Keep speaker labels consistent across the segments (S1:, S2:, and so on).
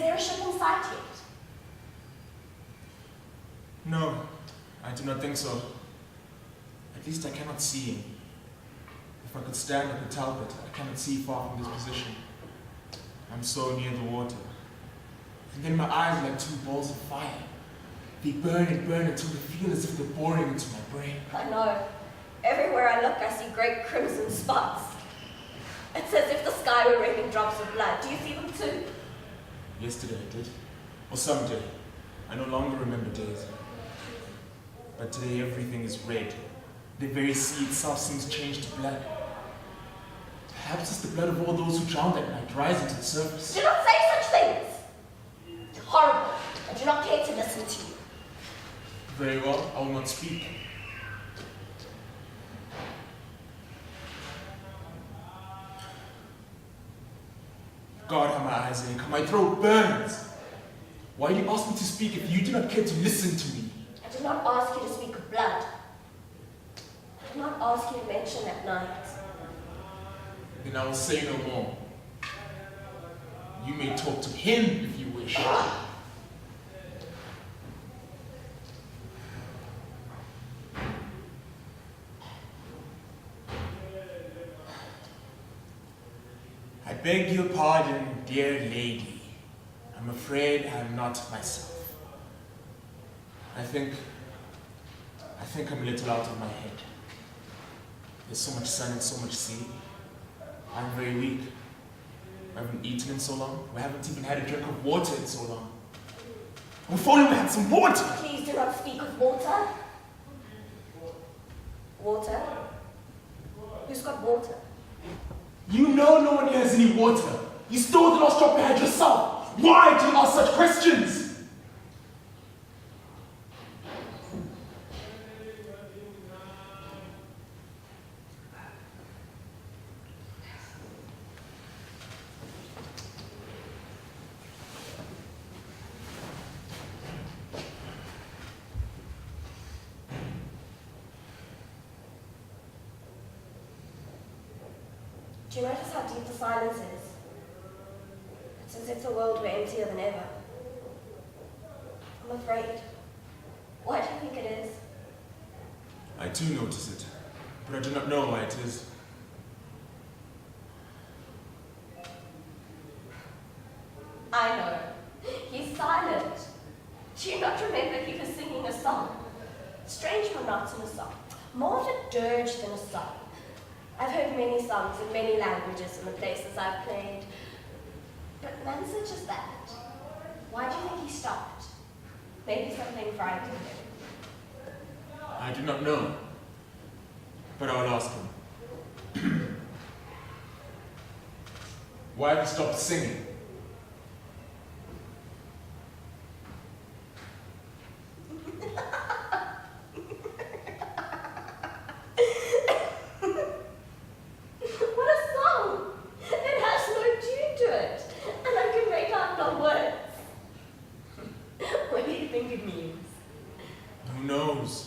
S1: there a ship in sight yet?
S2: No, I do not think so. At least I cannot see him. If I could stand, I could tell, but I cannot see far from this position. I'm so near the water. And then my eyes are like two balls of fire. They burn and burn until they feel as if they're boring into my brain.
S1: I know. Everywhere I look, I see great crimson spots. It's as if the sky were raining drops of blood. Do you see them too?
S2: Yesterday I did. Or someday. I no longer remember days. But today everything is red. The very sea itself seems changed to blood. Perhaps it's the blood of all those who drowned that night rising to the surface.
S1: Do not say such things! Horrible. I do not care to listen to you.
S2: Very well, I will not speak. God, how my eyes ache, how my throat burns. Why do you ask me to speak if you do not care to listen to me?
S1: I did not ask you to speak of blood. I did not ask you to mention that night.
S2: Then I will say no more. You may talk to him if you wish. I beg your pardon, dear lady. I'm afraid I'm not myself. I think I'm a little out of my head. There's so much sun and so much sea. I'm very weak. I haven't eaten in so long. We haven't even had a drink of water in so long. If only we had some water!
S1: Please do not speak of water. Water? Who's got water?
S2: You know no one here has any water. You stole the last drop you had yourself. Why do you ask such questions?
S1: Do you notice how deep the silence is? It's as if the world were emptier than ever. I'm afraid. Why do you think it is?
S2: I do notice it, but I do not know why it is.
S1: I know. He's silent. Do you not remember he was singing a song? Strange monotonous song. More of a dirge than a song. I've heard many songs in many languages in the places I've played, but none such as that. Why do you think he stopped? Maybe something frightened him.
S2: I do not know, but I will ask him. Why have you stopped singing?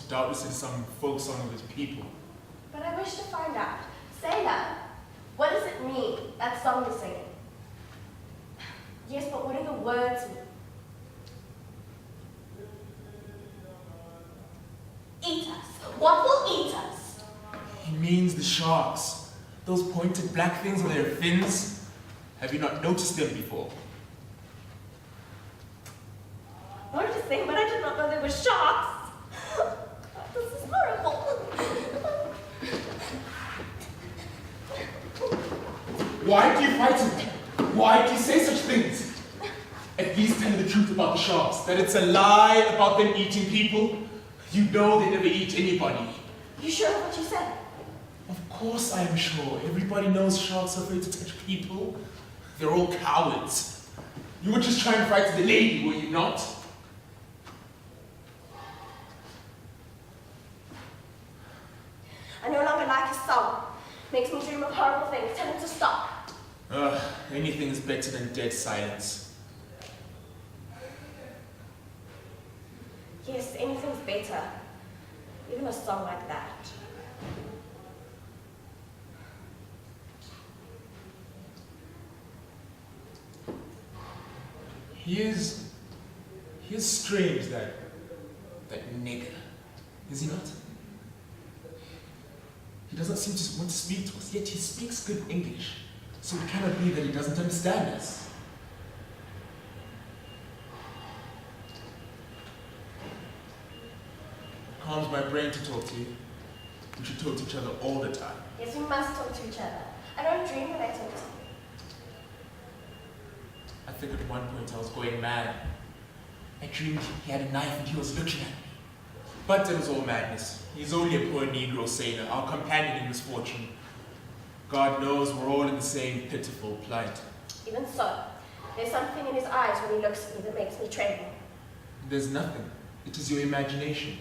S2: Doubtless it's some folk song of his people.
S1: But I wish to find out. Sailor, what does it mean, that song you're singing? Yes, but what do the words mean? Eat us. What will eat us?
S2: He means the sharks. Those pointed black things on their fins. Have you not noticed them before?
S1: Noticing, but I did not know they were sharks. This is horrible.
S2: Why do you frighten me? Why do you say such things? At least tell me the truth about the sharks. That it's a lie about them eating people. You know they never eat anybody.
S1: You sure of what you said?
S2: Of course I am sure. Everybody knows sharks are afraid to touch people. They're all cowards. You were just trying to frighten the lady, were you not?
S1: I no longer like his song. Makes me dream of horrible things. Tell him to stop.
S2: Anything is better than dead silence.
S1: Yes, anything's better. Even a song like that.
S2: He is strange, that nigger. Is he not? He doesn't seem to want to speak to us, yet he speaks good English. So it cannot be that he doesn't understand us. It calms my brain to talk to you. We should talk to each other all the time.
S1: Yes, we must talk to each other. I don't dream when I talk to you.
S2: I think at one point I was going mad. I dreamed he had a knife and he was looking at me. But it was all madness. He's only a poor Negro sailor, our companion in misfortune. God knows we're all in the same pitiful plight.
S1: Even so, there's something in his eyes when he looks at me that makes me tremble.
S2: There's nothing. It is your imagination.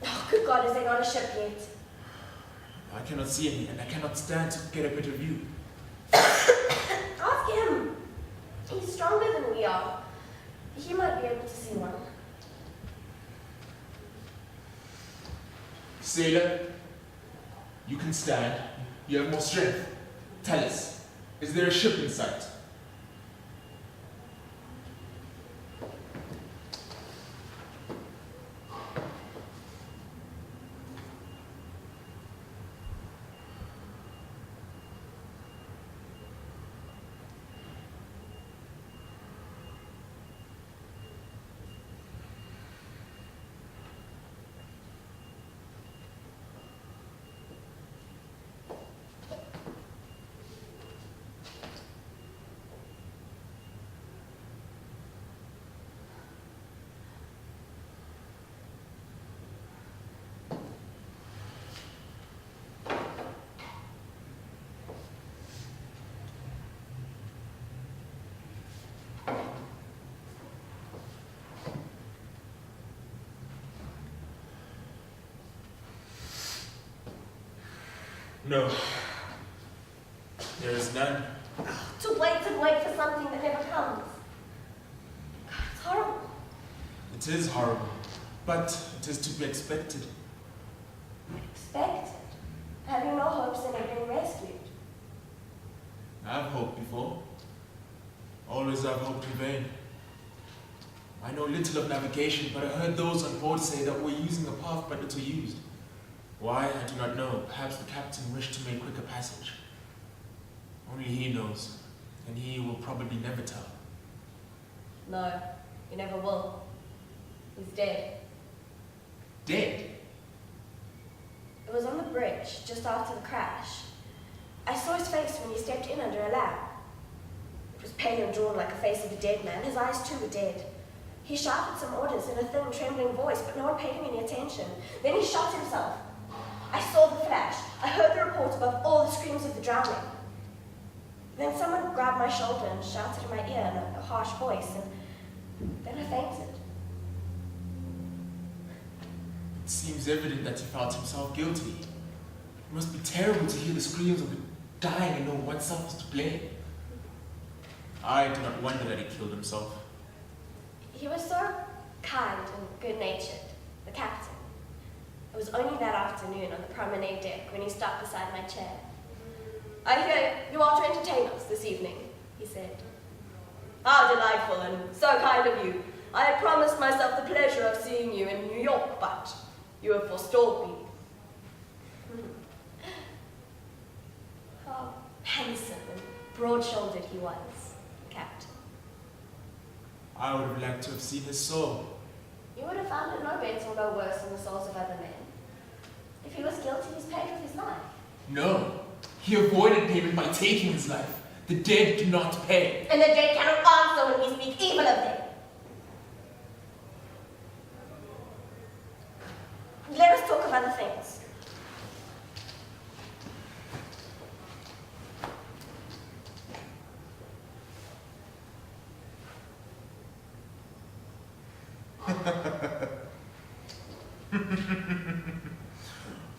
S1: Oh, good God, is there not a ship yet?
S2: I cannot see any, and I cannot stand to get a better view.
S1: Ask him. He's stronger than we are. He might be able to see one.
S2: Sailor, you can stand. You have more strength. Tell us, is there a ship in sight? No. There is none.
S1: To wait and wait for something that never comes. It's horrible.
S2: It is horrible, but it is to be expected.
S1: Expected? Having no hopes in it being rescued.
S2: I've hoped before. Always I've hoped in vain. I know little of navigation, but I heard those on board say that we're using a path but little used. Why, I do not know. Perhaps the captain wished to make quicker passage. Only he knows, and he will probably never tell.
S1: No, he never will. He's dead.
S2: Dead?
S1: It was on the bridge, just after the crash. I saw his face when he stepped in under a lamp. It was pale and drawn like the face of a dead man. His eyes too were dead. He shouted some orders in a thin, trembling voice, but no one paid him any attention. Then he shot himself. I saw the flash. I heard the report above all the screams of the drowning. Then someone grabbed my shoulder and shouted in my ear in a harsh voice, and then I fainted.
S2: It seems evident that he felt himself guilty. It must be terrible to hear the screams of the dying and know oneself is to blame. I do not wonder that he killed himself.
S1: He was so kind and good-natured, the captain. It was only that afternoon on the promenade deck when he stopped beside my chair. "I hear you are to entertain us this evening," he said. "How delightful and so kind of you. I had promised myself the pleasure of seeing you in New York, but you have forestalled me." How handsome and broad-shouldered he was, Captain.
S2: I would have liked to have seen his soul.
S1: You would have found it no better or no worse than the souls of other men. If he was guilty, he's paid with his life.
S2: No, he avoided payment by taking his life. The dead do not pay.
S1: And the dead cannot answer when we speak evil of them. Let us talk of other things.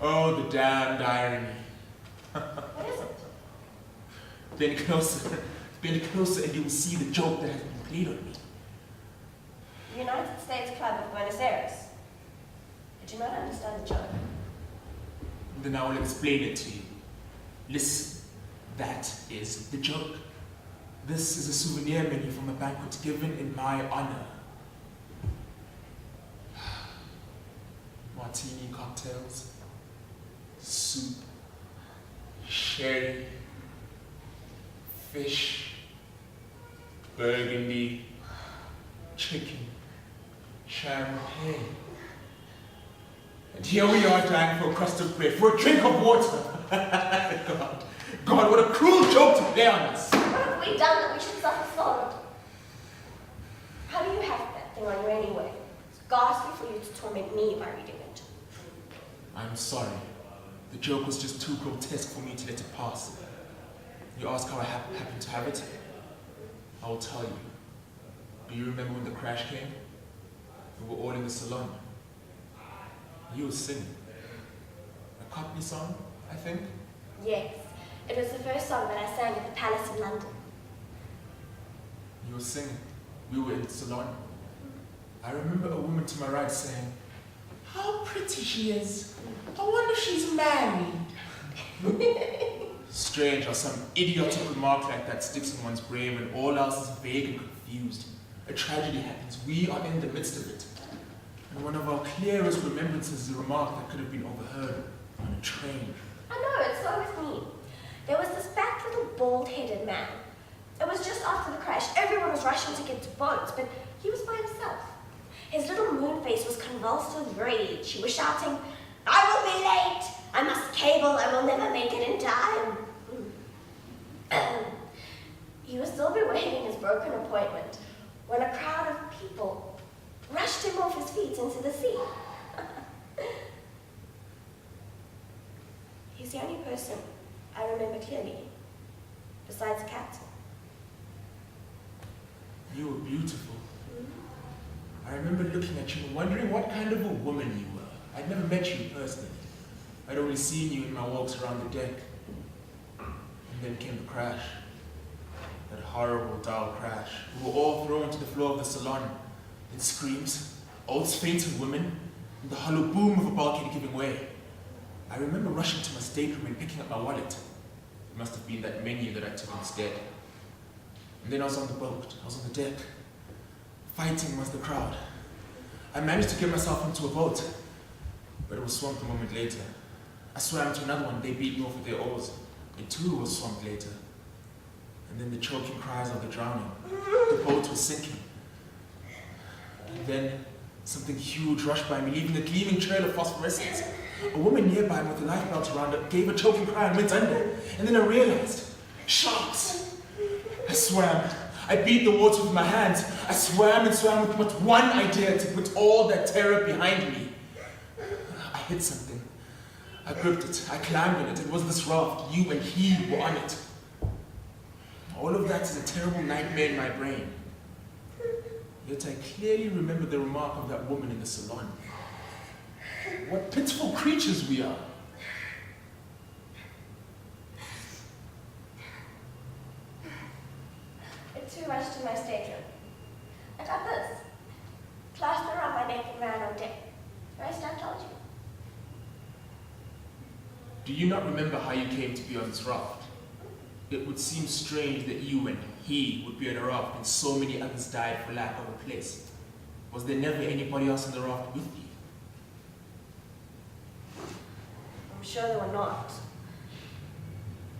S2: Oh, the damned irony.
S1: What is it?
S2: Bend closer and you will see the joke that has been played on me.
S1: United States Club of Buenos Aires. Did you not understand the joke?
S2: Then I will explain it to you. Listen, that is the joke. This is a souvenir menu from a banquet given in my honor. Martini cocktails, soup, sherry, fish, burgundy, chicken, champagne. And here we are dying for a crust of bread, for a drink of water. God, what a cruel joke to play on us.
S1: What have we done that we should suffer for? How do you have that thing on you anyway? It's ghastly for you to torment me by reading it.
S2: I'm sorry. The joke was just too grotesque for me to let it pass. You ask how I happened to have it? I will tell you. Do you remember when the crash came? We were all in the salon. You were singing. A Cockney song, I think?
S1: Yes. It was the first song that I sang at the Palace in London.
S2: You were singing. We were in the salon. I remember a woman to my right saying, "How pretty she is. I wonder if she's married." Strange how some idiotic remark like that sticks in one's brain when all else is vague and confused. A tragedy happens. We are in the midst of it. And one of our clearest remembrances is a remark that could have been overheard on a train.
S1: I know, it's so with me. There was this fat little bald-headed man. It was just after the crash. Everyone was rushing to get to boats, but he was by himself. His little moon face was convulsed with rage. He was shouting, "I will be late! I must cable, I will never make it in time." He was still bewailing his broken appointment when a crowd of people rushed him off his feet into the sea. He's the only person I remember clearly, besides the captain.
S2: You were beautiful. I remember looking at you and wondering what kind of a woman you were. I'd never met you personally. I'd only seen you in my walks around the deck. And then came the crash. That horrible, dull crash. We were all thrown to the floor of the salon. Then screams, oaths, fainting women, and the hollow boom of a bulkhead giving way. I remember rushing to my stateroom and picking up my wallet. It must have been that menu that I took instead. And then I was on the boat. I was on the deck. Fighting was the crowd. I managed to get myself into a boat, but it was swamped a moment later. I swam to another one. They beat me off with their oars. It too was swamped later. And then the choking cries of the drowning. The boat was sinking. And then something huge rushed by me, leaving a gleaming trail of phosphorescence. A woman nearby with a life belt around her gave a choking cry and went under. And then I realized, sharks! I swam. I beat the water with my hands. I swam and swam with but one idea, to put all that terror behind me. I hit something. I gripped it. I climbed on it. It was this raft. You and he were on it. All of that is a terrible nightmare in my brain. Yet I clearly remember the remark of that woman in the salon. What pitiful creatures we are.
S1: It too rushed to my stateroom. I got this. Clasped around my neck and ran on deck. The rest I told you.
S2: Do you not remember how you came to be on this raft? It would seem strange that you and he would be on a raft and so many others died for lack of a place. Was there never anybody else on the raft with you?
S1: I'm sure there were not.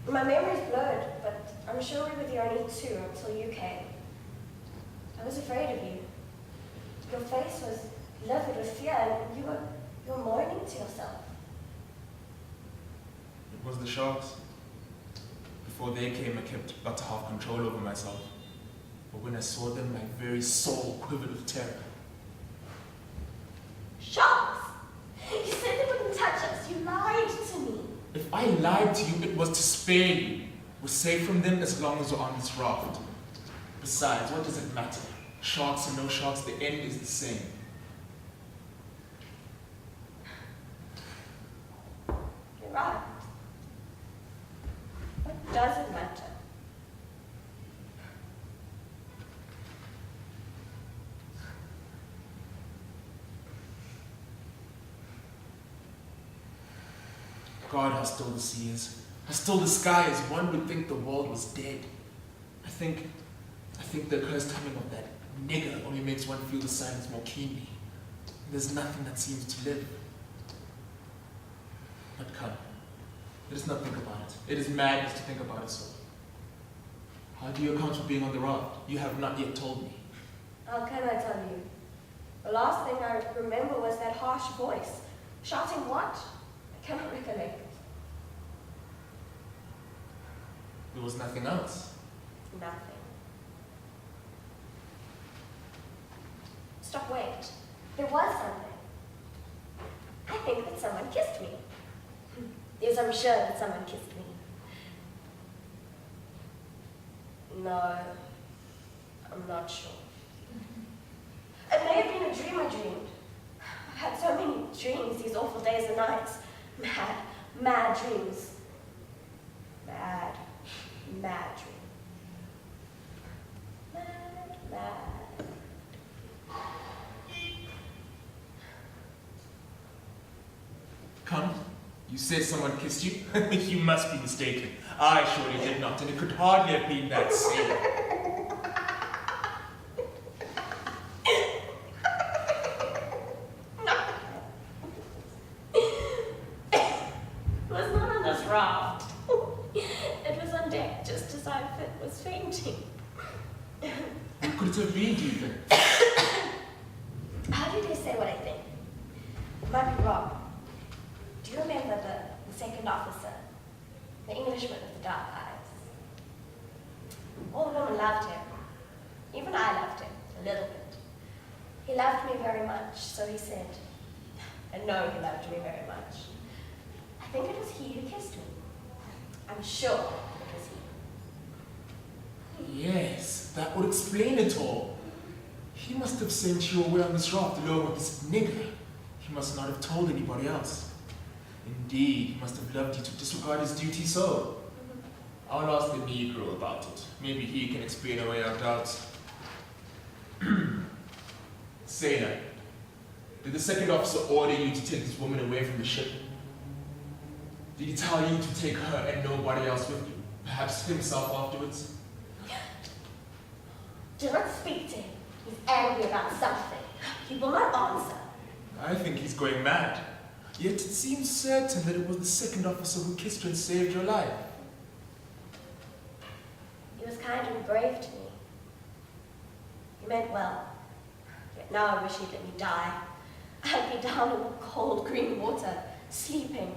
S1: My memory's blurred, but I'm sure we were the only two until you came. I was afraid of you. Your face was livid with fear, and you were moaning to yourself.
S2: It was the sharks. Before they came, I kept but half control over myself. But when I saw them, my very soul quivered with terror.
S1: Sharks! You said they wouldn't touch us. You lied to me.
S2: If I lied to you, it was to spare you. We're safe from them as long as we're on this raft. Besides, what does it matter? Sharks or no sharks, the end is the same.
S1: You're right. What does it matter?
S2: God, how still the sea is. How still the sky is. One would think the world was dead. I think the accursed humming of that nigger only makes one feel the silence more keenly. There's nothing that seems to live. But come, let us not think about it. It is madness to think about it so. How do you account for being on the raft? You have not yet told me.
S1: How can I tell you? The last thing I remember was that harsh voice. Shouting what? I cannot recollect.
S2: There was nothing else.
S1: Nothing. Stop, wait. There was something. I think that someone kissed me. Yes, I'm sure that someone kissed me. No, I'm not sure. It may have been a dream I dreamed. I've had so many dreams these awful days and nights. Mad dreams. Mad dream. Mad.
S2: Come, you said someone kissed you? You must be mistaken. I surely did not, and it could hardly have been that sailor.
S1: No. It was not on this raft. It was on deck just as I was fainting.
S2: Who could it have been, do you think?
S1: How do you say what I think? It might be wrong. Do you remember the second officer? The Englishman with the dark eyes? All the women loved him. Even I loved him, a little bit. He loved me very much, so he said. And no, he loved me very much. I think it was he who kissed me. I'm sure it was he.
S2: Yes, that would explain it all. He must have sent you away on this raft alone with this nigger. He must not have told anybody else. Indeed, he must have loved you to disregard his duty so. I'll ask the Negro about it. Maybe he can explain away our doubts. Sailor, did the second officer order you to take this woman away from the ship? Did he tell you to take her and nobody else with you? Perhaps himself afterwards?
S1: Do not speak to him. He's angry about something. He will not answer.
S2: I think he's going mad. Yet it seems certain that it was the second officer who kissed you and saved your life.
S1: He was kind and brave to me. He meant well. Yet now I wish he'd let me die. I'd be down in the cold green water, sleeping,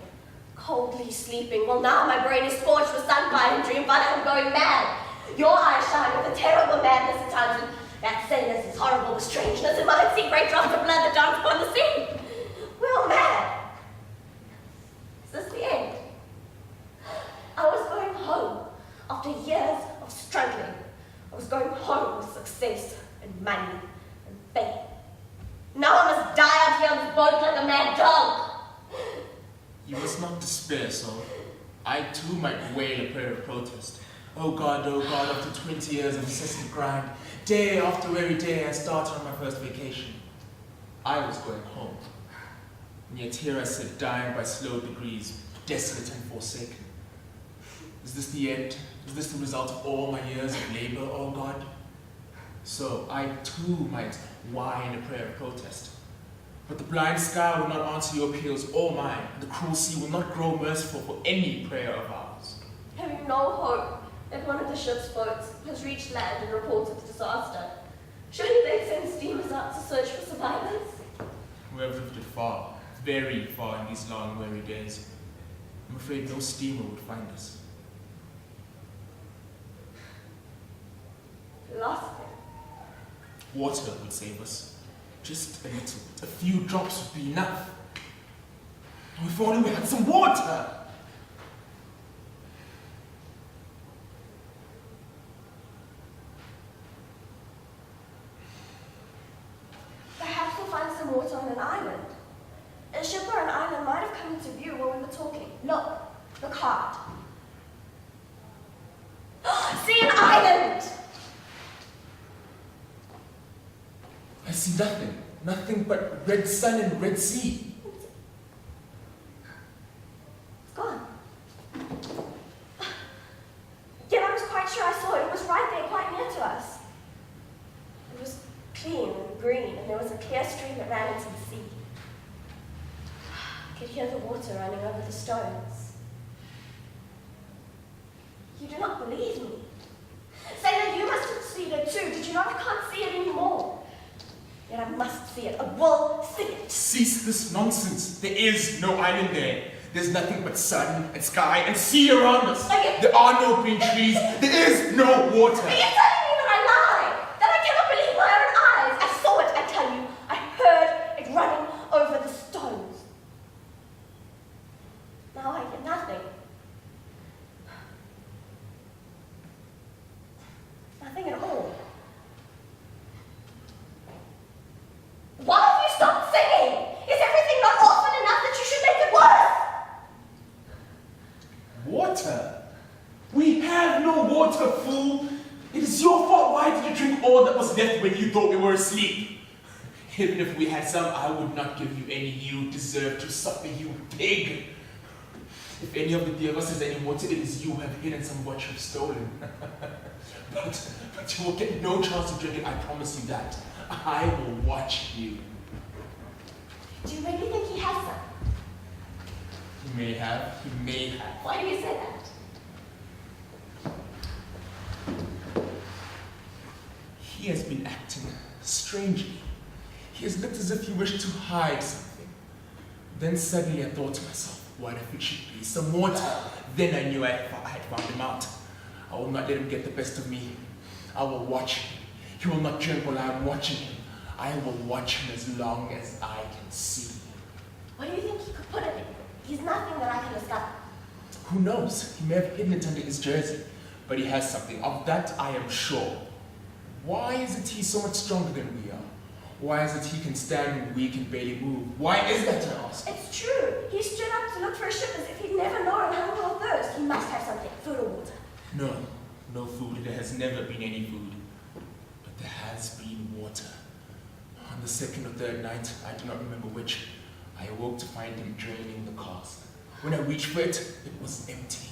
S1: coldly sleeping. Well, now my brain is scorched with sunfire and dream, but I'm going mad. Your eyes shine with a terrible madness at times, and that sadness is horrible with strangeness, and might see great drops of blood that dance upon the sea. We're all mad. Is this the end? I was going home after years of struggling. I was going home with success and money and fame. Now I must die out here on this boat like a mad dog.
S2: You must not despair, soul. I too might wail a prayer of protest. Oh God, after 20 years of incessant grind, day after every day I started on my first vacation. I was going home. And yet here I sit, dying by slow degrees, desolate and forsaken. Is this the end? Is this the result of all my years of labor, oh God? So I too might whine a prayer of protest. But the blind sky will not answer your appeals or mine. The cruel sea will not grow merciful for any prayer of ours.
S1: Have you no hope that one of the ship's boats has reached land and reported the disaster? Surely they'd send steamers out to search for survivors?
S2: We have drifted far, very far in these long, weary days. I'm afraid no steamer would find us.
S1: Lost them.
S2: Water would save us. Just a little bit. A few drops would be enough. Oh, if only we had some water!
S1: Perhaps we'll find some water on an island. A ship or an island might have come into view while we were talking. Look hard. See an island!
S2: I see nothing. Nothing but red sun and red sea.
S1: It's gone. sure I saw it. It was right there, quite near to us. It was clean and green, and there was a clear stream that ran into the sea. I could hear the water running over the stones. You do not believe me. Sailor, you must have seen it too. Did you not? I can't see it anymore. Yet I must see it. I will see it.
S2: Cease this nonsense. There is no island there. There's nothing but sun and sky and sea around us. There are no green trees. There is no water.
S1: Are you telling me that I lie? That I cannot believe my own eyes? I saw it, I tell you. I heard it running over the stones. Now I hear nothing. Nothing at all. Why have you stopped singing? Is everything not often enough that you should make it worse?
S2: Water? We have no water, fool. It is your fault. Why did you drink all that was left when you thought we were asleep? Even if we had some, I would not give you any. You deserve to suffer, you pig. If any of the three of us has any water, it is you who have hidden some of what you've stolen. but you will get no chance to drink it, I promise you that. I will watch you.
S1: Do you really think he has some?
S2: He may have. He may have.
S1: Why do you say that?
S2: He has been acting strangely. He has looked as if he wished to hide something. Then suddenly I thought to myself, what if it should be some water? Then I knew I had found him out. I will not let him get the best of me. I will watch him. He will not drink while I am watching him. I will watch him as long as I can see.
S1: What do you think he could put it in? He's nothing that I can discover.
S2: Who knows? He may have hidden it under his jersey. But he has something. Of that I am sure. Why is it he so much stronger than we are? Why is it he can stand when we can barely move? Why is that, I ask?
S1: It's true. He stood up to look for a ship as if he'd never known hunger or thirst. He must have something, food or water.
S2: No, no food. There has never been any food. But there has been water. On the second or third night, I do not remember which, I awoke to find him draining the cask. When I reached for it, it was empty.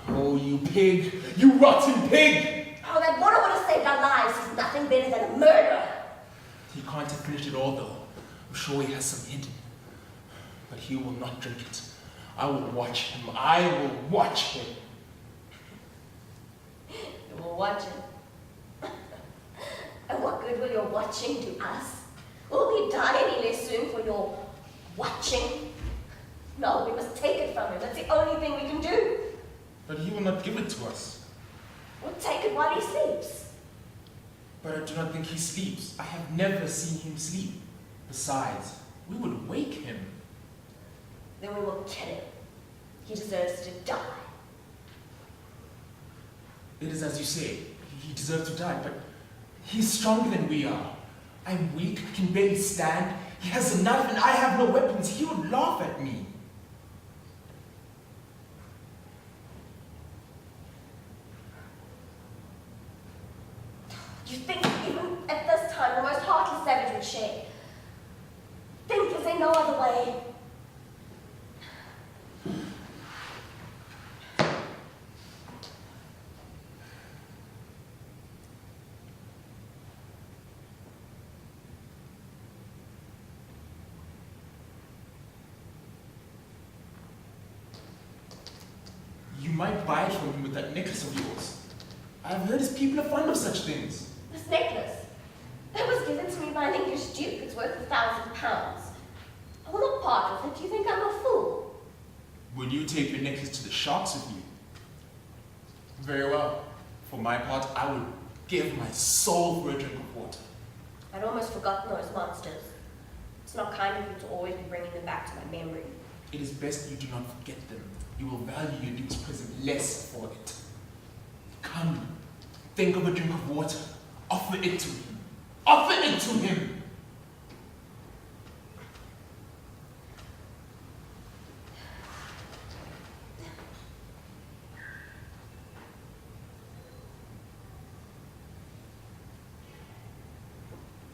S2: Oh, you pig! You rotten pig!
S1: Oh, that water would have saved our lives. He's nothing better than a murderer.
S2: He can't have finished it all, though. I'm sure he has some hidden. But he will not drink it. I will watch him. I will watch him.
S1: You will watch him. And what good will your watching do us? Will we die any less soon for your watching? No, we must take it from him. That's the only thing we can do.
S2: But he will not give it to us.
S1: We'll take it while he sleeps.
S2: But I do not think he sleeps. I have never seen him sleep. Besides, we would wake him.
S1: Then we will kill him. He deserves to die.
S2: It is as you say. He deserves to die, but he's stronger than we are. I'm weak, can barely stand. He has a knife and I have no weapons. He would laugh at me.
S1: You think even at this time the most heartless savage would share? Think, is there no other way?
S2: You might buy it from him with that necklace of yours. I've heard his people are fond of such things.
S1: This necklace, that was given to me by an English duke. It's worth £1,000. I will not part with it. Do you think I'm a fool?
S2: Will you take your necklace to the sharks with you? Very well. For my part, I would give my soul for a drink of water.
S1: I'd almost forgotten those monsters. It's not kind of you to always be bringing them back to my memory.
S2: It is best you do not forget them. You will value your duke's present less for it. Come, think of a drink of water. Offer it to him. Offer it to him!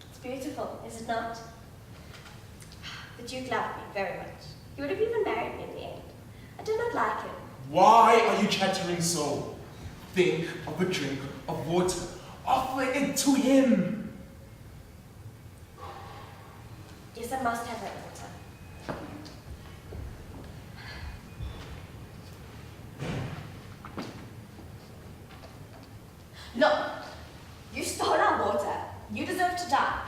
S1: It's beautiful, is it not? The Duke loved me very much. He would have even married me in the end. I did not like him.
S2: Why are you chattering so? think of a drink of water. Offer it to him.
S1: Yes, I must have that water. Look, you stole our water. You deserve to die.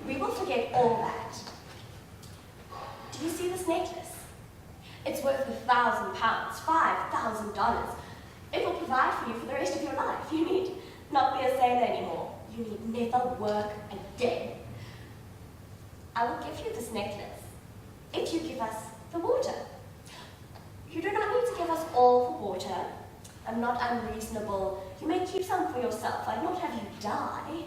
S1: We will forget all that. Do you see this necklace? It's worth £1,000, $5,000. It will provide for you for the rest of your life. You need not be a sailor anymore. You need never work again. I will give you this necklace if you give us the water. You do not need to give us all the water. I'm not unreasonable. You may keep some for yourself. I'd not have you die.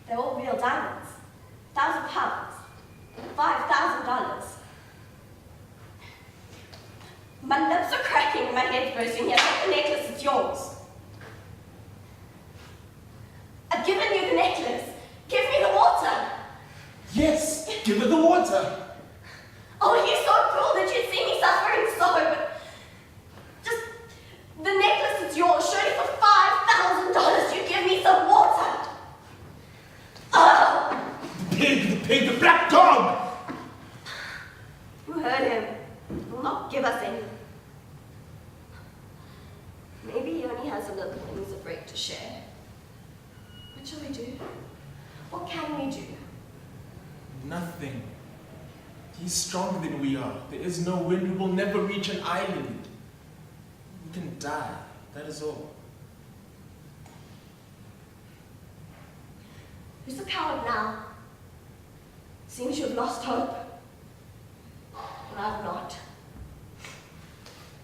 S1: They're all real diamonds. £1,000, $5,000. My lips are cracking and my head's bursting. Here, take the necklace, it's yours. I've given you the necklace. Give me the water.
S2: Yes, give her the water.
S1: Oh, you're so cruel that you'd see me suffering so, but just, the necklace is yours. Surely for $5,000 you give me some water. Oh.
S2: The pig, the black dog.
S1: You heard him. He will not give us any. Maybe he only has a little and he's afraid to share. What shall we do? What can we do?
S2: Nothing. He's stronger than we are. There is no wind. We will never reach an island. We can die. That is all.
S1: Who's the coward now? Seems you've lost hope. But I've not.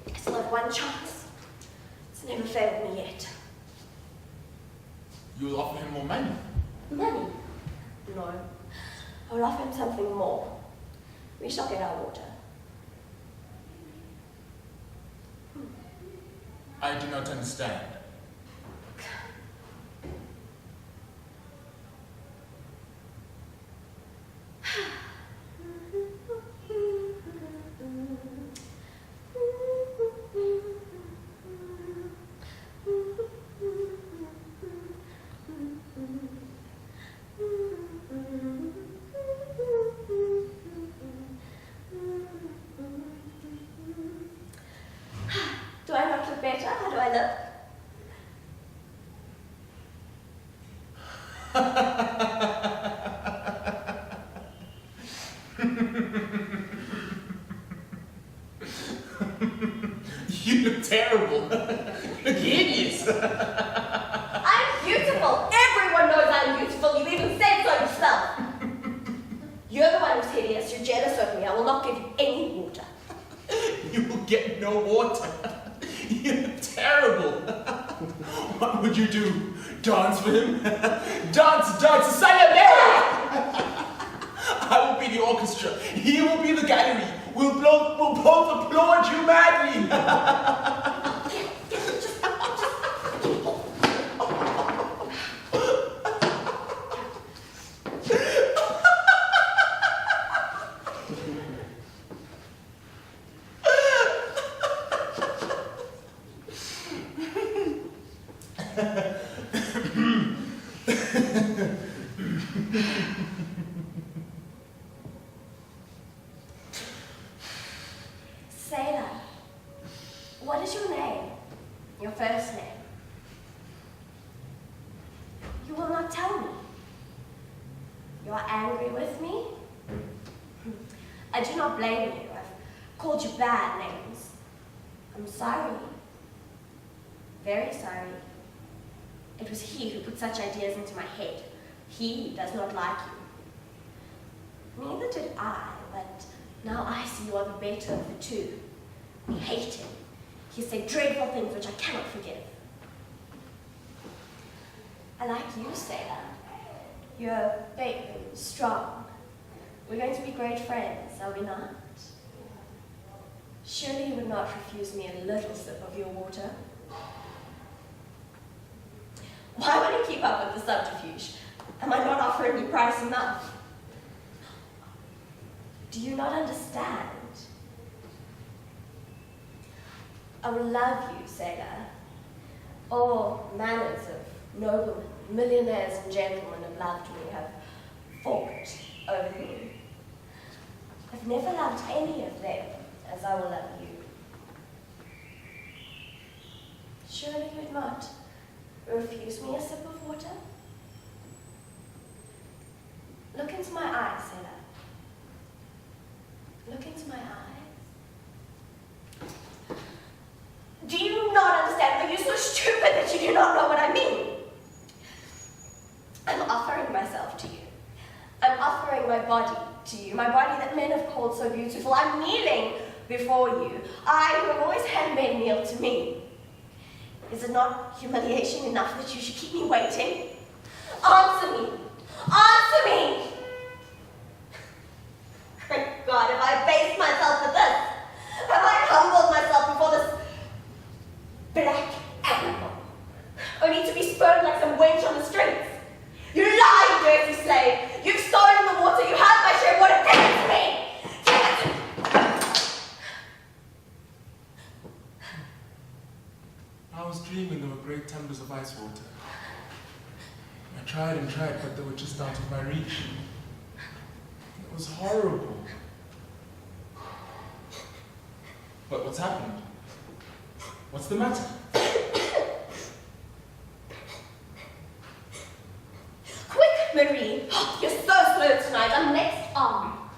S1: I still have one chance. It's never failed me yet.
S2: You will offer him more money.
S1: Money? No. I'll offer him something more. We shall get our water.
S2: I do not understand.
S1: Do I not look better? How do I look?
S2: You look terrible. You look hideous.
S1: I'm beautiful. Everyone knows I'm beautiful. You even said so yourself. You're the one who's hideous. You're jealous of me. I will not give you any water.
S2: You will get no water. You look terrible. What would you do? Dance for him? Dance, sayonara! I will be the orchestra. He will be the gallery. We'll both applaud you madly.
S1: Sailor, what is your name? Your first name? You will not tell me. You are angry with me? I do not blame you. I've called you bad names. I'm sorry. Very sorry. It was he who put such ideas into my head. He does not like you. Neither did I, but now I see you are the better of the two. I hate him. He said dreadful things which I cannot forgive. I like you, Sailor. You're big and strong. We're going to be great friends, are we not? Surely you would not refuse me a little sip of your water? Why would I keep up with the subterfuge? Am I not offering you price enough? Do you not understand? I will love you, sailor. All manners of noblemen, millionaires and gentlemen have loved me, have fought over me. I've never loved any of them as I will love you. Surely you'd not refuse me a sip of water? Look into my eyes, sailor. Look into my eyes. Do you not understand? Are you so stupid that you do not know what I mean? I'm offering myself to you. I'm offering my body to you, my body that men have called so beautiful. I'm kneeling before you. I who have always had men kneel to me. Is it not humiliation enough that you should keep me waiting? Answer me! Answer me! Thank God, have I based myself for this? Have I humbled myself before this black animal, only to be spurned like some wench on the streets? You lying, dirty slave! You've stolen the water, you have my share of water, give it to me! Give it to me!
S2: I was dreaming there were great tumblers of ice water. I tried and tried, but they were just out of my reach. It was horrible. But what's happened? What's the matter?
S1: Quick, Marie! You're so slow tonight. I'm next on.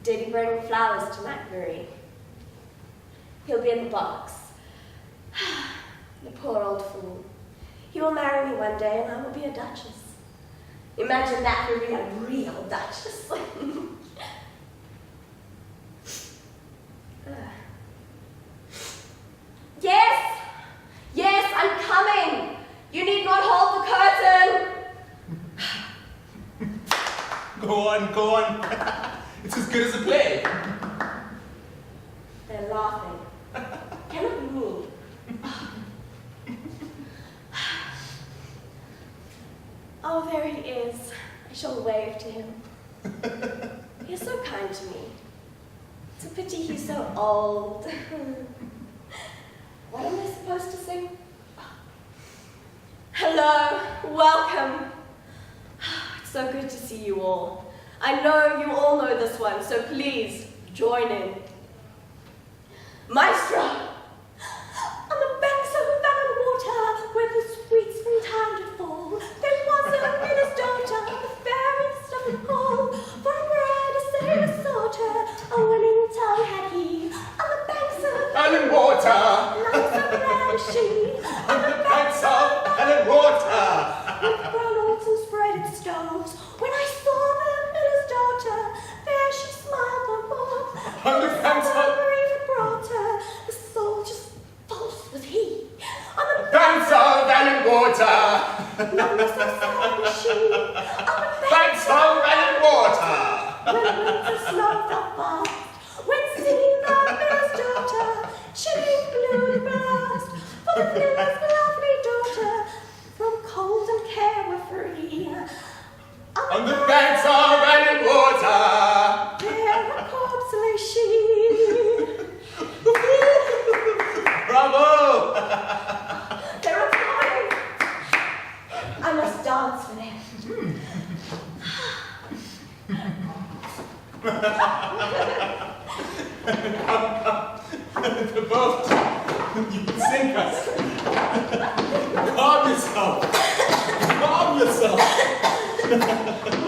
S1: Did he bring flowers tonight, Marie? He'll be in the box. The poor old fool. He will marry me one day and I will be a duchess. Imagine that, Marie, a real duchess. Yes! Yes, I'm coming! You need not hold the curtain!
S2: Go on, go on. It's as good as a play.
S1: They're laughing. Cannot be me. Oh, there he is. I shall wave to him. He's so kind to me. It's a pity he's so old. What am I supposed to sing? Hello, welcome. It's so good to see you all. I know you all know this one, so please join in. Maestro! On the banks of Van Water, where the sweet spring tide did fall, there was a miller's daughter, the fairest of them all. For a bride a sailor sought her, a winning tongue had he. On the banks of
S2: Van Water!
S1: None so glad as she.
S2: On the banks of Van Water!
S1: With brown oats and spreaded stones, when I saw the miller's daughter, there she smiled no more.
S2: On the banks of
S1: brought her, the soldier's false was he. On the
S2: banks of Van Water!
S1: none was so sad as she. On the
S2: Banks of Van Water!
S1: when winter snow fell fast, when singing the miller's daughter, chilling blew the blast. For the miller's lovely daughter, from cold and care were free.
S2: On the banks of Van Water!
S1: there a corpse lay she.
S2: Bravo!
S1: They're applauding. I must dance for them.
S2: The boat! You can sink us! Calm yourself! Calm yourself!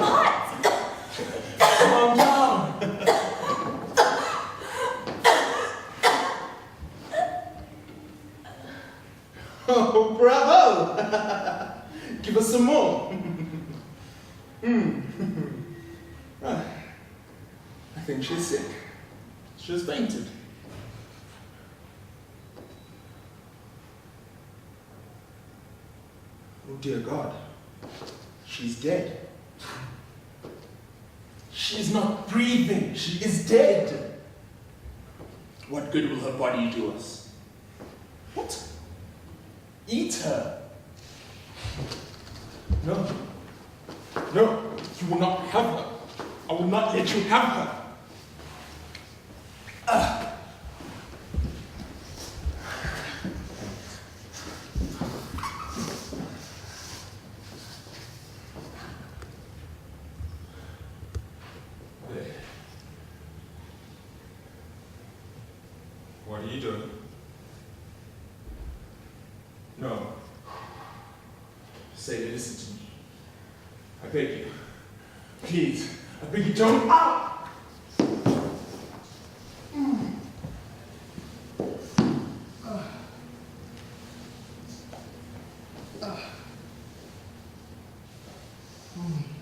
S1: What?
S2: Calm down! Oh, bravo! Give us some more. I think she's sick. She's fainted. Oh dear God, she's dead. She's not breathing, she is dead. What good will her body do us? What? Eat her? No. No, you will not have her. I will not let you have her.
S3: What are you doing? No.
S2: Say, listen to me. I beg you. Please, I beg you, don't. Out!
S3: Mm.